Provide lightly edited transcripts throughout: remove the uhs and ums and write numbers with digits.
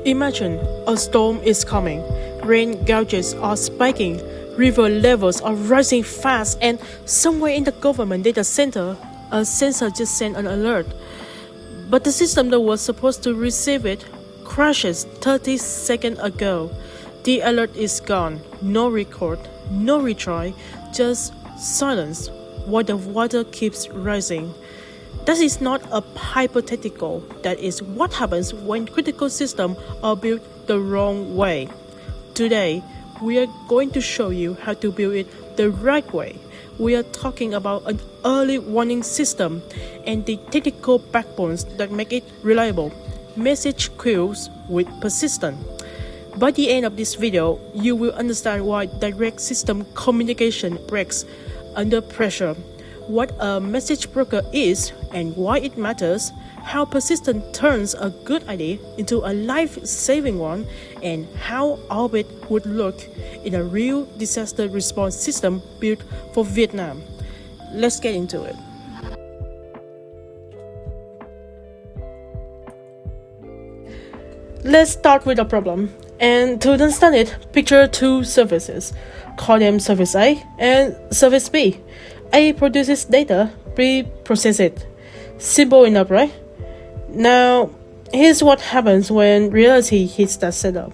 Imagine a storm is coming, rain gauges are spiking, river levels are rising fast, and somewhere in the government data center, a sensor just sent an alert. But the system that was supposed to receive it crashes 30 seconds ago. The alert is gone, no record, no retry, just silence while the water keeps rising. That is not a hypothetical, that is what happens when critical systems are built the wrong way. Today, we are going to show you how to build it the right way. We are talking about an early warning system and the technical backbones that make it reliable. Message queues with persistence. By the end of this video, you will understand why direct system communication breaks under pressure, what a message broker is and why it matters, how persistence turns a good idea into a life-saving one, and how Orbit would look in a real disaster response system built for Vietnam. Let's get into it. Let's start with the problem. And to understand it, picture two services. Call them Service A and Service B. A produces data, B processes it. Simple enough, right? Now, here's what happens when reality hits that setup.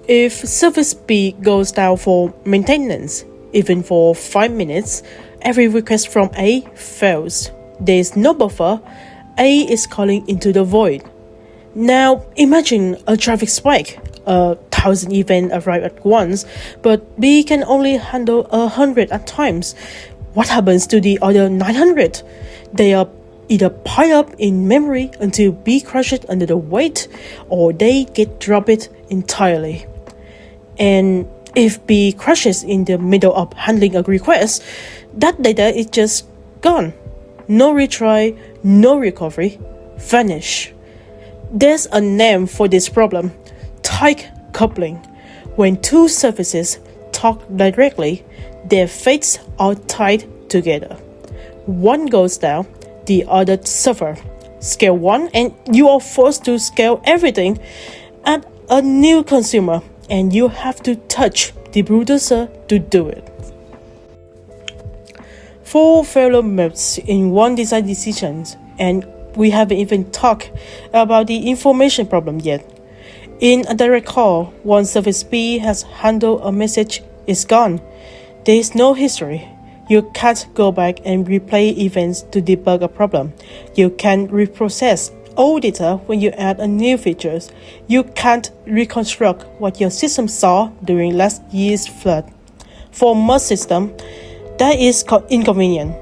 If Service B goes down for maintenance, even for 5 minutes, every request from A fails. There is no buffer. A is calling into the void. Now, imagine a traffic spike. 1,000 events arrive at once, but B can only handle 100 at times. What happens to the other 900? They are either pile up in memory until B crashes under the weight, or they get dropped entirely. And if B crashes in the middle of handling a request, that data is just gone. No retry, no recovery, vanish. There's a name for this problem: tight coupling. When two services talk directly, their fates are tied together. One goes down, the other suffers. Scale one, and you are forced to scale everything. Add a new consumer, and you have to touch the producer to do it. 4 failure modes in one design decision, and we haven't even talked about the information problem yet. In a direct call, once service B has handled a message, it's gone. There is no history. You can't go back and replay events to debug a problem. You can't reprocess old data when you add a new features. You can't reconstruct what your system saw during last year's flood. For most systems, that is inconvenient.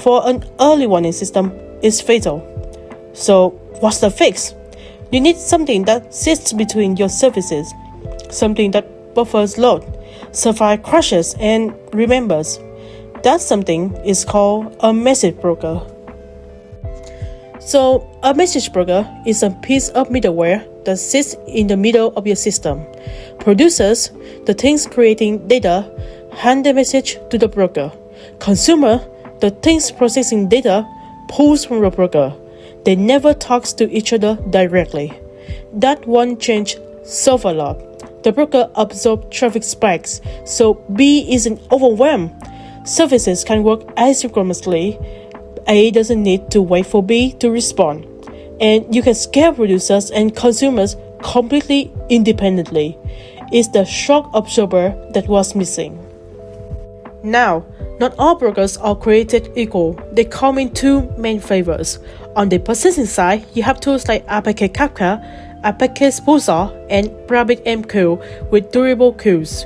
For an early warning system, it's fatal. So, what's the fix? You need something that sits between your services, something that buffers load, survives crashes, and remembers. That something is called a message broker. So, a message broker is a piece of middleware that sits in the middle of your system. Producers, the things creating data, hand the message to the broker. Consumer, the things processing data, pulls from the broker. They never talk to each other directly. That one change solves a lot. The broker absorbs traffic spikes, so B isn't overwhelmed. Services can work asynchronously. A doesn't need to wait for B to respond. And you can scale producers and consumers completely independently. It's the shock absorber that was missing. Now, not all brokers are created equal. They come in two main flavors. On the persistent side, you have tools like Apache Kafka, Apache Spoosa, and RabbitMQ with durable queues.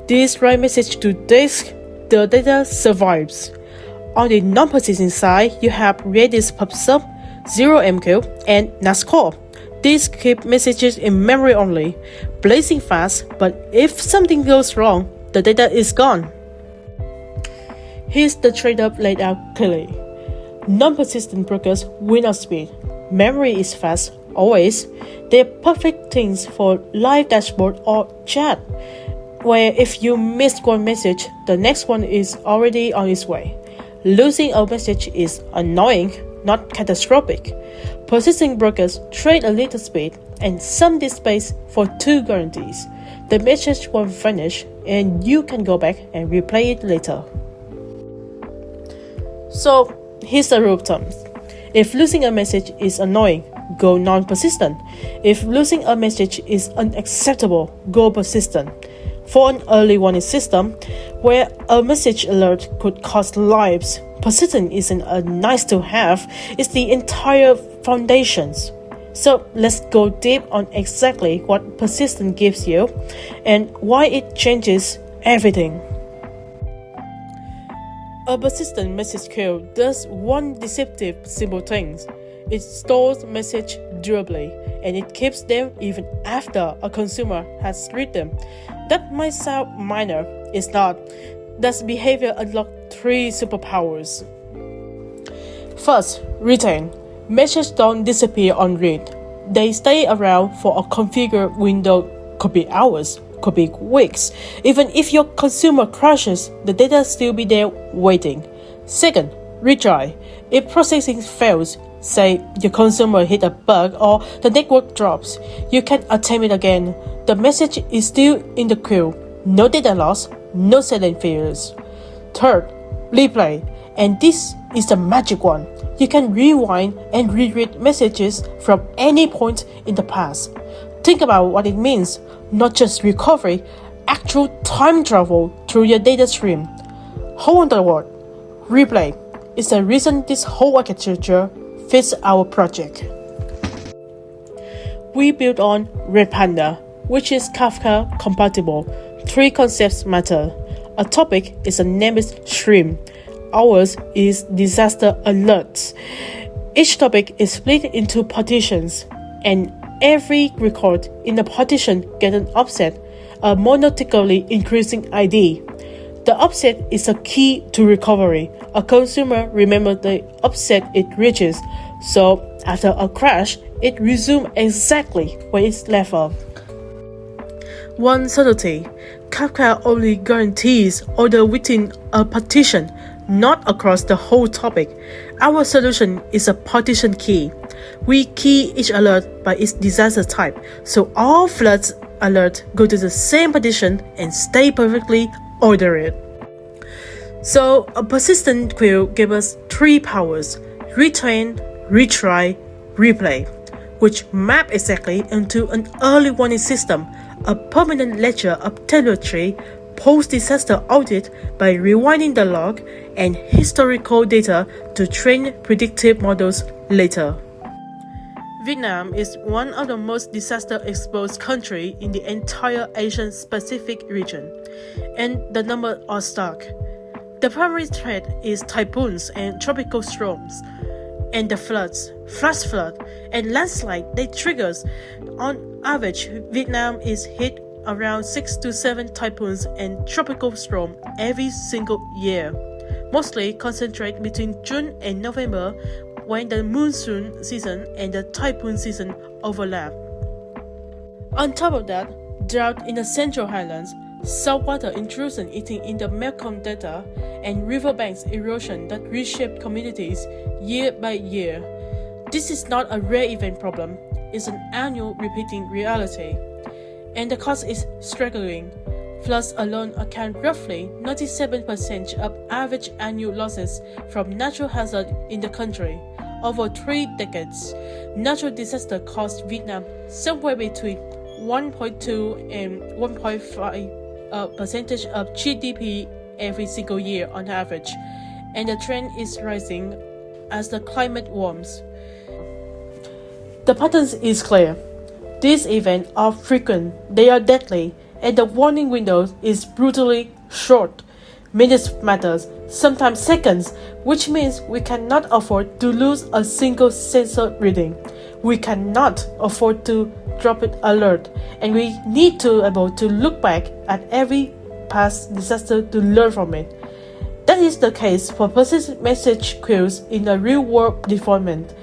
These write message to disk, the data survives. On the non-persistent side, you have Redis PubSub, ZeroMQ, and NASCore. These keep messages in memory only, blazing fast, but if something goes wrong, the data is gone. Here's the trade-off laid out clearly. Non-persistent brokers win on speed. Memory is fast, always. They're perfect things for live dashboard or chat, where if you missed one message, the next one is already on its way. Losing a message is annoying, not catastrophic. Persistent brokers trade a little speed and some disk space for two guarantees. The message won't vanish and you can go back and replay it later. So here's the rule of thumb. If losing a message is annoying, go non-persistent. If losing a message is unacceptable, go persistent. For an early warning system, where a message alert could cost lives, persistent isn't a nice to have, it's the entire foundations. So let's go deep on exactly what persistent gives you and why it changes everything. A persistent message queue does one deceptive simple thing. It stores message durably and it keeps them even after a consumer has read them. That might sound minor, it's not. This behavior unlocks three superpowers. First, retain. Messages don't disappear on read. They stay around for a configured window, could be hours, could be weeks. Even if your consumer crashes, the data still be there waiting. Second, retry. If processing fails, say your consumer hit a bug or the network drops, you can attempt it again. The message is still in the queue. No data loss, no silent failures. Third, replay. And this is the magic one. You can rewind and reread messages from any point in the past. Think about what it means, not just recovery, actual time travel through your data stream. Hold on the word, replay is the reason this whole architecture fits our project. We built on Redpanda, which is Kafka compatible. Three concepts matter. A topic is a named stream. Ours is disaster alerts. Each topic is split into partitions, and every record in the partition gets an offset, a monotonically increasing ID. The offset is a key to recovery. A consumer remembers the offset it reaches, so after a crash, it resumes exactly where it left off. One subtlety: Kafka only guarantees order within a partition, not across the whole topic. Our solution is a partition key. We key each alert by its disaster type, so all floods alerts go to the same partition and stay perfectly ordered. So a persistent queue gives us three powers: retrain, retry, replay, which map exactly into an early warning system, a permanent ledger of telemetry, post-disaster audit by rewinding the log, and historical data to train predictive models later. Vietnam is one of the most disaster-exposed countries in the entire Asian-Pacific region, and the numbers are stark. The primary threat is typhoons and tropical storms, and the floods, flash flood, and landslide they triggers. On average, Vietnam is hit around 6 to 7 typhoons and tropical storms every single year, mostly concentrated between June and November when the monsoon season and the typhoon season overlap. On top of that, drought in the Central Highlands, saltwater intrusion eating into Mekong Delta, and riverbanks erosion that reshape communities year by year. This is not a rare event problem, it's an annual repeating reality. And the cost is staggering. Floods alone account roughly 97% of average annual losses from natural hazard in the country. Over 3 decades, natural disaster cost Vietnam somewhere between 1.2 and 1.5 percentage of GDP every single year on average, and the trend is rising as the climate warms. The pattern is clear. These events are frequent, they are deadly, and the warning window is brutally short. Minutes matters, sometimes seconds, which means we cannot afford to lose a single sensor reading. We cannot afford to drop it alert, and we need to be able to look back at every past disaster to learn from it. That is the case for persistent message queues in a real-world deployment.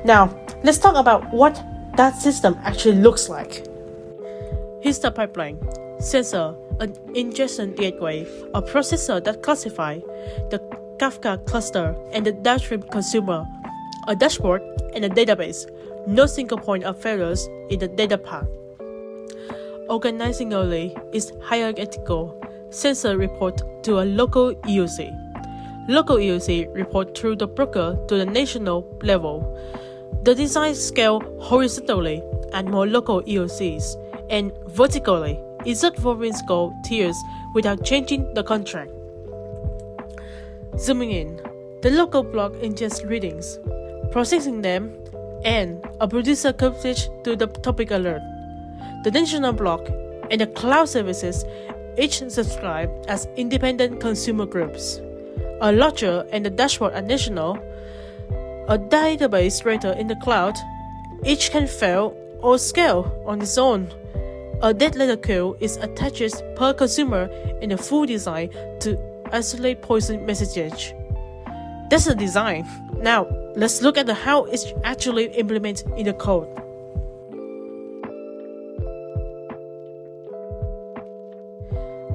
Now, let's talk about what that system actually looks like. Here's the pipeline. Sensor, an ingestion gateway, a processor that classifies the Kafka cluster and the downstream consumer. a dashboard, and a database. No single point of failures in the data path. Organizationally is hierarchical. Sensor report to a local EOC. Local EOC report through the broker to the national level. The design scale horizontally and more local EOCs, and vertically is involving scope tiers without changing the contract. Zooming in, the local block ingests readings, processing them, and a producer coverage to the topic alert. The national block and the cloud services each subscribe as independent consumer groups. A lodger and the dashboard are national. A database writer in the cloud, each can fail or scale on its own. A dead letter queue is attached per consumer in the full design to isolate poison message. That's the design. Now, let's look at how it's actually implemented in the code.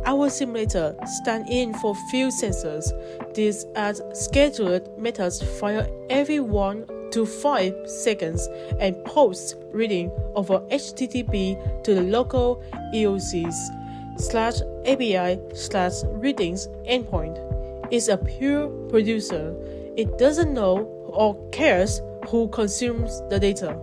Our simulator stands in for few sensors. These adds scheduled methods fire every 1 to 5 seconds and posts reading over HTTP to the local EOCs/API/readings endpoint. It's a pure producer. It doesn't know or cares who consumes the data.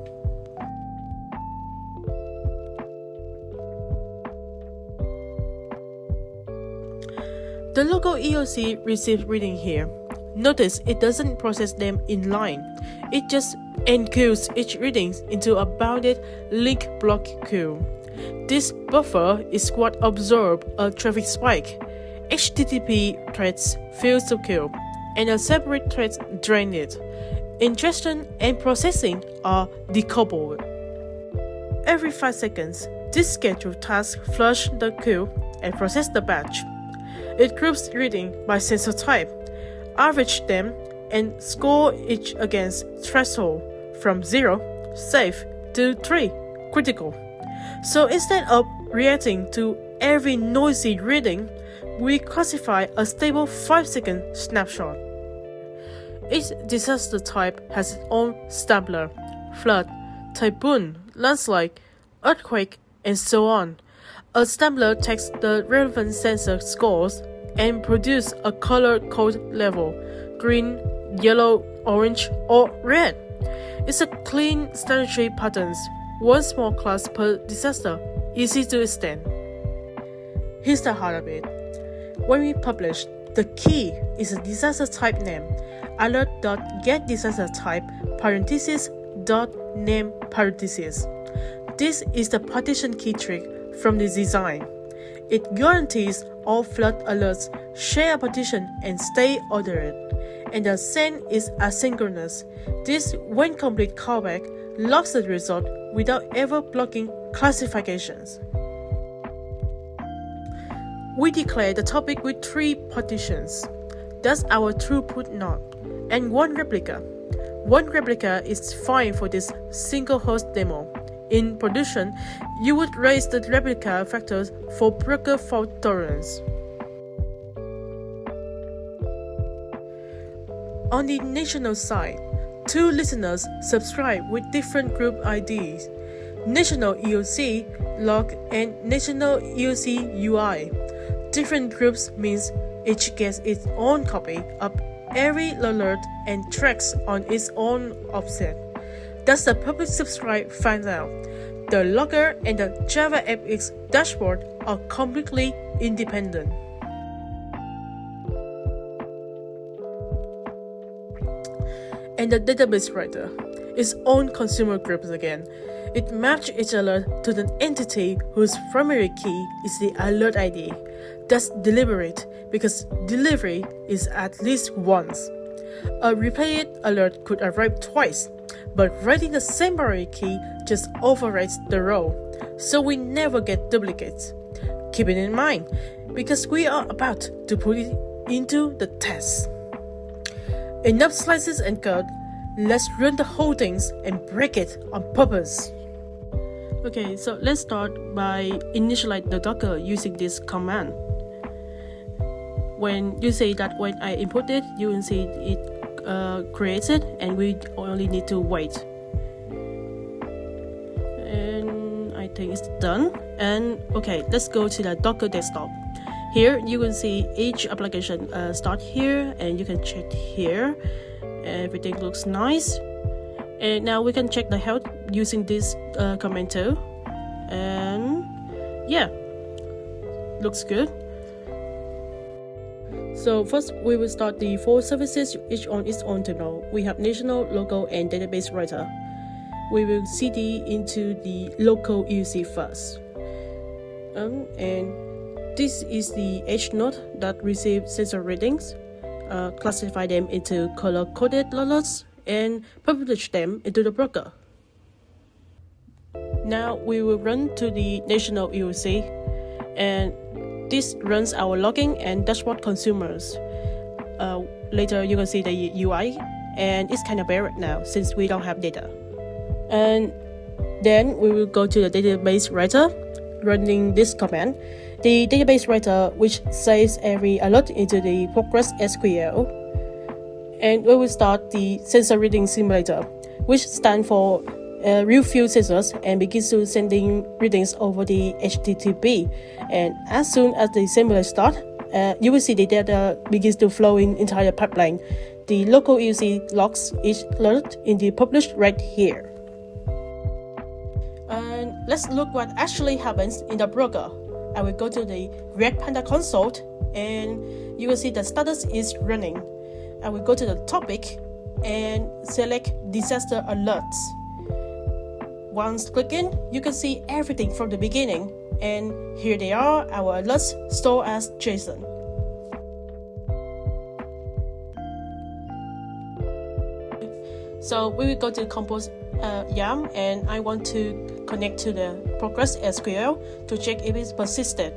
The local EOC receives reading here. Notice it doesn't process them in line. It just encodes each reading into a bounded link block queue. This buffer is what absorbs a traffic spike. HTTP threads fill the queue, and a separate thread drain it. Ingestion and processing are decoupled. Every 5 seconds, this scheduled task flush the queue and process the batch. It groups reading by sensor type, average them, and score each against threshold from 0, safe, to 3, critical. So instead of reacting to every noisy reading, we classify a stable 5-second snapshot. Each disaster type has its own stapler: flood, typhoon, landslide, earthquake, and so on. A stapler takes the relevant sensor scores and produces a color code level: green, yellow, orange, or red. It's a clean statutory patterns, one small class per disaster, easy to extend. Here's the heart of it. When we publish, the key is a disaster type name, alert.getDisasterType (name). This is the partition key trick from the design. It guarantees all flood alerts share a partition and stay ordered, and the send is asynchronous. This when complete callback logs the result without ever blocking classifications. We declare the topic with 3 partitions. That's our throughput node, and 1 replica. 1 replica is fine for this single host demo. In production, you would raise the replica factors for broker fault tolerance. On the national side, 2 listeners subscribe with different group IDs: National EOC log and National EOC UI. Different groups means each gets its own copy of every alert and tracks on its own offset. Thus, the public subscribe finds out. The logger and the JavaFX dashboard are completely independent. And the database writer, its own consumer groups again. It maps each alert to the entity whose primary key is the alert ID. That's deliberate because delivery is at least once. A replayed alert could arrive twice, but writing the same primary key just overwrites the row, so we never get duplicates. Keep it in mind, because we are about to put it into the test. Enough slices and code, let's run the whole things and break it on purpose. Okay, so let's start by initialize the Docker using this command. When you say that when I input it, you will see it created, and we only need to wait. And I think it's done. And okay, let's go to the Docker desktop. Here you can see each application start here, and you can check here. Everything looks nice. And now we can check the health using this command too. And yeah, looks good. So first we will start the 4 services, each on its own terminal. We have national, local, and database writer. We will cd into the local UC first. And this is the edge node that receives sensor readings, classify them into color-coded alerts, and publish them into the broker. Now we will run to the national UC, and this runs our logging and dashboard consumers. Later you can see the UI, and it's kind of bare right now since we don't have data. And then we will go to the database writer, running this command. The database writer, which saves every alert into the Progress SQL. And we will start the sensor reading simulator, which stands for real field sensors, and begins to sending readings over the HTTP. And as soon as the simulator starts, you will see the data begins to flow in entire pipeline. The local UC logs each alert in the published right here. And let's look what actually happens in the broker. I will go to the Red Panda console, and you will see the status is running. I will go to the topic and select disaster alerts. Once clicking, you can see everything from the beginning, and here they are, our alerts stored as JSON. So we will go to Compose YAM, and I want to connect to the Progress SQL to check if it's persisted.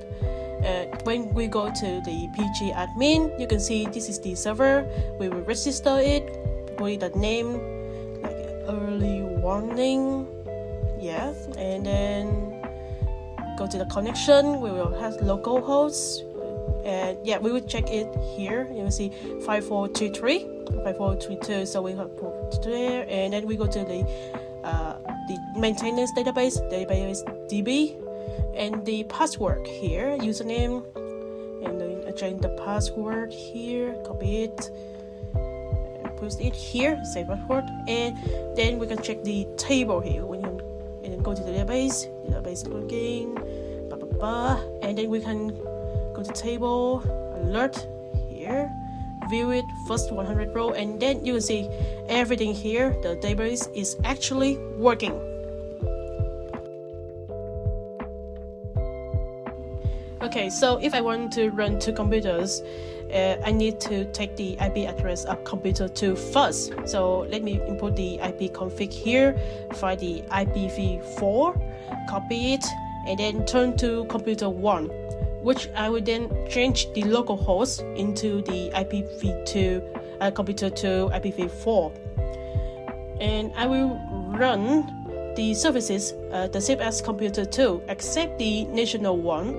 When we go to the PG admin, you can see this is the server. We will register it, put the name like early warning, yeah, and then go to the connection. We will have localhost, and yeah, we will check it here. You will see 5423, 5432. So we have put there, and then we go to the maintenance database DB, and the password here, username, and then I change the password here, copy it, and paste it here, save password, and then we can check the table here. When you and then go to the database login, and then we can go to table alert here, view it first 100 row, and then you will see everything here. The database is actually working. Okay, so if I want to run 2 computers, I need to take the IP address of computer 2 first. So let me input the IP config here, find the IPv4, copy it, and then turn to computer 1, which I will then change the localhost into the IPv2, computer 2 IPv4. And I will run the services the same as computer 2, except the national one.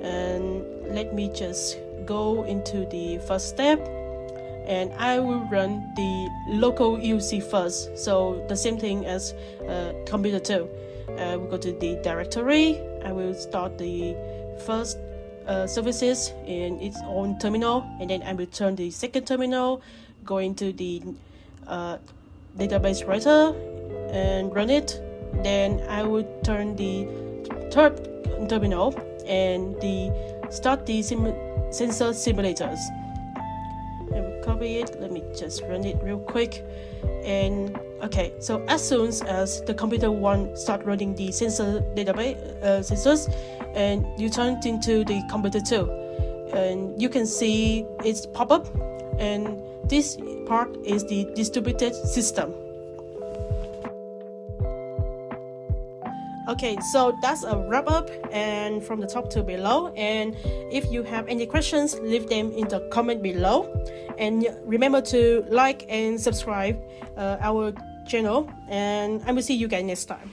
And let me just go into the first step, and I will run the local UC first. So the same thing as computer 2. We'll go to the directory. I will start the first services in its own terminal, and then I will turn the second terminal, go into the database writer and run it. Then I will turn the third terminal and start the sensor simulators. I will copy it. Let me just run it real quick. And okay, so as soon as the computer 1 start running the sensor database sensors, and you turn into the computer 2, and you can see it's pop up, and this part is the distributed system. Okay, so that's a wrap up, and from the top to below. And if you have any questions, leave them in the comment below. And remember to like and subscribe our channel, and I will see you guys next time.